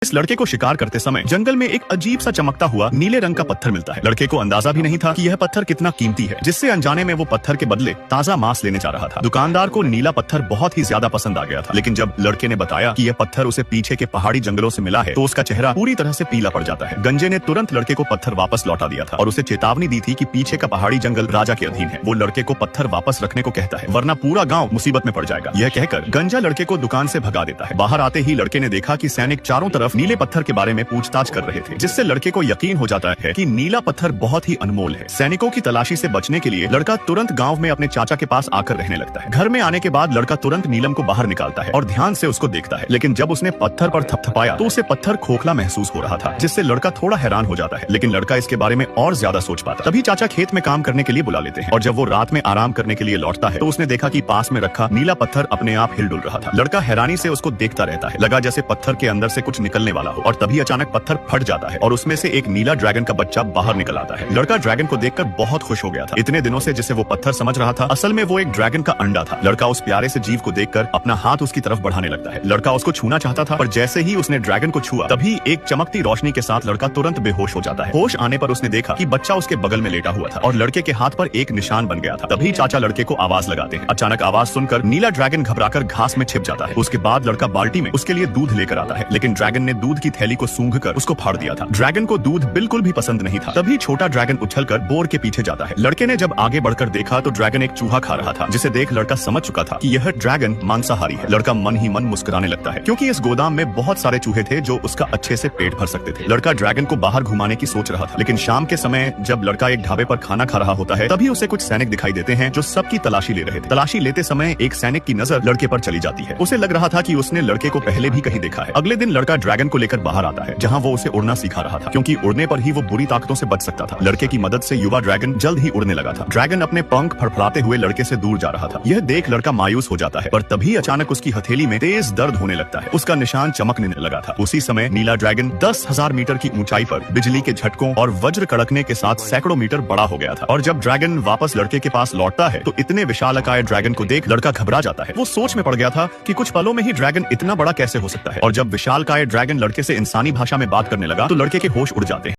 इस लड़के को शिकार करते समय जंगल में एक अजीब सा चमकता हुआ नीले रंग का पत्थर मिलता है। लड़के को अंदाजा भी नहीं था कि यह पत्थर कितना कीमती है, जिससे अनजाने में वो पत्थर के बदले ताजा मांस लेने जा रहा था। दुकानदार को नीला पत्थर बहुत ही ज्यादा पसंद आ गया था, लेकिन जब लड़के ने बताया कि यह पत्थर उसे पीछे के पहाड़ी जंगलों से मिला है, तो उसका चेहरा पूरी तरह से पीला पड़ जाता है। गंजे ने तुरंत लड़के को पत्थर वापस लौटा दिया था और उसे चेतावनी दी थी कि पीछे का पहाड़ी जंगल राजा के अधीन है। वो लड़के को पत्थर वापस रखने को कहता है, वरना पूरा गाँव मुसीबत में पड़ जाएगा। यह कहकर गंजा लड़के को दुकान से भगा देता है। बाहर आते ही लड़के ने देखा कि सैनिक चारों तरफ नीले पत्थर के बारे में पूछताछ कर रहे थे, जिससे लड़के को यकीन हो जाता है कि नीला पत्थर बहुत ही अनमोल है। सैनिकों की तलाशी से बचने के लिए लड़का तुरंत गांव में अपने चाचा के पास आकर रहने लगता है। घर में आने के बाद लड़का तुरंत नीलम को बाहर निकालता है और ध्यान से उसको देखता है, लेकिन जब उसने पत्थर पर थपथपाया तो उसे पत्थर खोखला महसूस हो रहा था, जिससे लड़का थोड़ा हैरान हो जाता है। लेकिन लड़का इसके बारे में और ज्यादा सोच पाता। तभी चाचा खेत में काम करने के लिए बुला लेते हैं और जब वो रात में आराम करने के लिए लौटता है तो उसने देखा कि पास में रखा नीला पत्थर अपने आप हिल डुल रहा था। लड़का हैरानी से उसको देखता रहता है, लगा जैसे पत्थर के अंदर से कुछ निकलने वाला हो, और तभी अचानक पत्थर फट जाता है और उसमें से एक नीला ड्रैगन का बच्चा बाहर निकल आता है। लड़का ड्रैगन को देखकर बहुत खुश हो गया था। इतने दिनों से जिसे वो पत्थर समझ रहा था, असल में वो एक ड्रैगन का अंडा था। लड़का उस प्यारे से जीव को देखकर अपना हाथ उसकी तरफ बढ़ाने लगता है। लड़का उसको छूना चाहता था, पर जैसे ही उसने ड्रैगन को छुआ, तभी एक चमकती रोशनी के साथ लड़का तुरंत बेहोश हो जाता है। होश आने पर उसने देखा कि बच्चा उसके बगल में लेटा हुआ था और लड़के के हाथ पर एक निशान बन गया था। तभी चाचा लड़के को आवाज लगाते हैं। अचानक आवाज सुनकर नीला ड्रैगन घबराकर घास में छिप जाता है। उसके बाद लड़का बाल्टी में उसके लिए दूध लेकर आता है, लेकिन ड्रैगन ने दूध की थैली को सूंघकर उसको फाड़ दिया था। ड्रैगन को दूध बिल्कुल भी पसंद नहीं था। तभी छोटा ड्रैगन उछलकर बोर के पीछे जाता है। लड़के ने जब आगे बढ़कर देखा तो ड्रैगन एक चूहा खा रहा था, जिसे देख लड़का समझ चुका था कि यह ड्रैगन मांसाहारी है। लड़का मन ही मन मुस्कुराने लगता है, क्योंकि इस गोदाम में बहुत सारे चूहे थे जो उसका अच्छे से पेट भर सकते थे। लड़का ड्रैगन को बाहर घुमाने की सोच रहा था, लेकिन शाम के समय जब लड़का एक ढाबे पर खाना खा रहा होता है, तभी उसे कुछ सैनिक दिखाई देते हैं जो सबकी तलाशी ले रहे थे। तलाशी लेते समय एक सैनिक की नजर लड़के पर चली जाती है। उसे लग रहा था कि उसने लड़के को पहले भी कहीं देखा है। अगले दिन लड़का ड्रैगन को लेकर बाहर आता है, जहाँ वो उसे उड़ना सिखा रहा था, क्योंकि उड़ने पर ही वो बुरी ताकतों से बच सकता था। लड़के की मदद से युवा ड्रैगन जल्द ही उड़ने लगा था। ड्रैगन अपने पंख फड़फड़ाते हुए लड़के से दूर जा रहा था। यह देख लड़का मायूस हो जाता है, पर तभी अचानक उसकी हथेली में तेज दर्द होने लगता है। उसका निशान चमकने लगा था। उसी समय नीला ड्रैगन 10,000 मीटर की ऊंचाई पर बिजली के झटकों और वज्र कड़कने के साथ सैकड़ों मीटर बड़ा हो गया था। और जब ड्रैगन वापस लड़के के पास लौटता है तो इतने विशालकाय ड्रैगन को देख लड़का घबरा जाता है। वो सोच में पड़ गया था कि कुछ पलों में ही ड्रैगन इतना बड़ा कैसे हो सकता है। और जब विशालकाय ड्रैगन लड़के से इंसानी भाषा में बात करने लगा तो लड़के के होश उड़ जाते हैं।